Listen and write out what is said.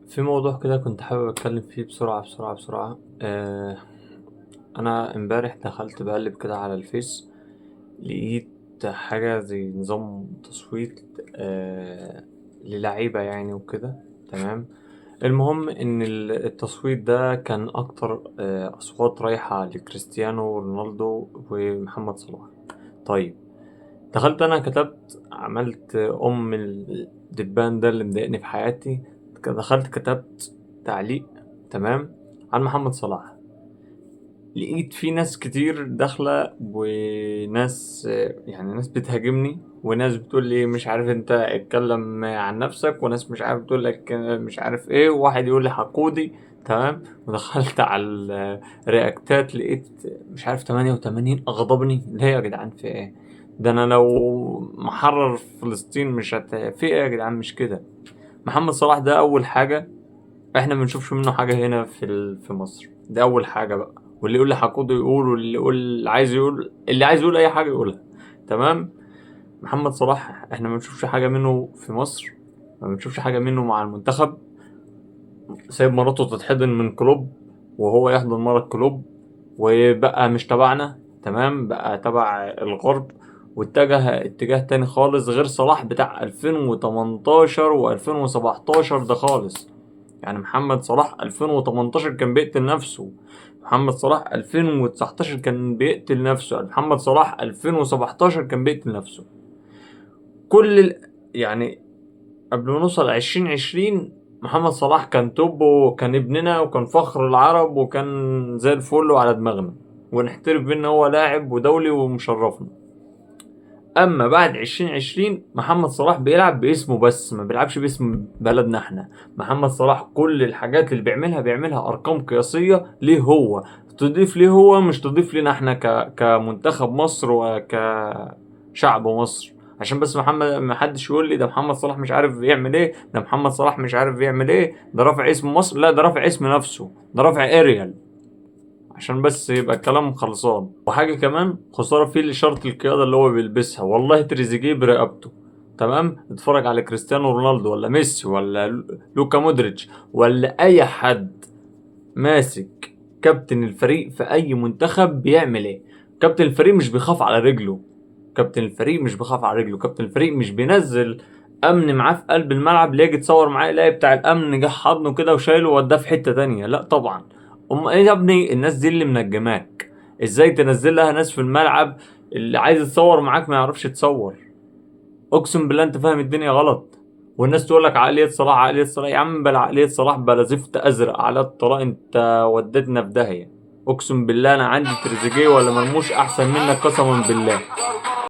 في موضوع كده كنت حابب اتكلم فيه بسرعة. انا امبارح دخلت بقلب كده على الفيس، لقيت حاجة زي نظام تصويت للعيبة يعني وكده. تمام. المهم ان التصويت ده كان اكتر اصوات رايحة لكريستيانو رونالدو ومحمد صلاح. طيب، دخلت انا كتبت، عملت الدبان ده اللي مضايقني في حياتي. دخلت كتبت تعليق، تمام، عن محمد صلاح. لقيت في ناس كتير داخلة، وناس يعني ناس بتهاجمني، وناس بتقول لي مش عارف انت اتكلم عن نفسك، وناس مش عارف بتقول لك مش عارف ايه، وواحد يقول لي حقودي. تمام. ودخلت على الرياكتات، لقيت مش عارف 88 اغضبني. ليه يا جدعان؟ في ايه؟ ده انا لو محرر فلسطين مش في ايه يا جدعان؟ مش كده. محمد صلاح ده اول حاجة، احنا ما بنشوفش منه حاجه هنا في مصر. ده اول حاجه بقى. واللي يقول لي حقوده يقول، واللي يقول عايز يقول، اللي عايز يقول اي حاجه يقولها. تمام. محمد صلاح احنا ما بنشوفش حاجه منه في مصر، ما بنشوفش حاجه منه مع المنتخب. سايب مراته تتحضن من كلوب، وهو يحضن مرة كلوب، وبقى مش تبعنا. تمام، بقى تبع الغرب، واتجه اتجاه تاني خالص غير صلاح بتاع 2018 و2017 ده خالص. يعني محمد صلاح 2018 كان بيقتل نفسه، محمد صلاح 2019 كان بيقتل نفسه، محمد صلاح 2017 كان بيقتل نفسه. كل يعني قبل ما نوصل 2020 محمد صلاح كان توب، وكان ابننا، وكان فخر العرب، وكان زي الفل وعلى دماغنا، ونحترف بيه ان هو لاعب ودولي ومشرفنا. اما بعد 2020 محمد صلاح بيلعب باسمه بس، ما بيلعبش باسم بلدنا احنا. محمد صلاح كل الحاجات اللي بيعملها ارقام قياسية ليه هو، تضيف ليه هو، مش تضيف لنا احنا كمنتخب مصر وكشعب مصر. عشان بس ما حدش يقول لي ده محمد صلاح مش عارف بيعمل ايه، ده محمد صلاح مش عارف بيعمل ايه، ده رافع اسم مصر. لا، ده رافع اسم نفسه، ده رافع اريال. عشان بس يبقى الكلام خلصان. وحاجة كمان، خسارة فيه شرط القيادة اللي هو بيلبسها. والله تريزيجيه برقبته. تمام. اتفرج على كريستيانو رونالدو ولا ميسي ولا لوكا مودريتش ولا اي حد ماسك كابتن الفريق في اي منتخب بيعمل ايه. كابتن الفريق مش بيخاف على رجله، كابتن الفريق مش بيخاف على رجله، كابتن الفريق مش بينزل امن معاه في قلب الملعب اللي يجي يتصور معاه، يلاقي بتاع الامن جه حضنه كده وشايله ووداه في حته تانية. لا طبعا. ايه يا ابني الناس دي اللي منجماك؟ ازاي تنزل لها ناس في الملعب اللي عايز يتصور معاك ما يعرفش يتصور؟ اقسم بالله انت فاهم الدنيا غلط. والناس تقول لك عقليه صلاح، عقليه صلاح. يا عم بلا عقليه صلاح بلا زفت ازرق على الطلاق، انت وديتنا في داهيه. اقسم بالله انا عندي تريزيجيه ولا مرموش احسن منك قسما بالله.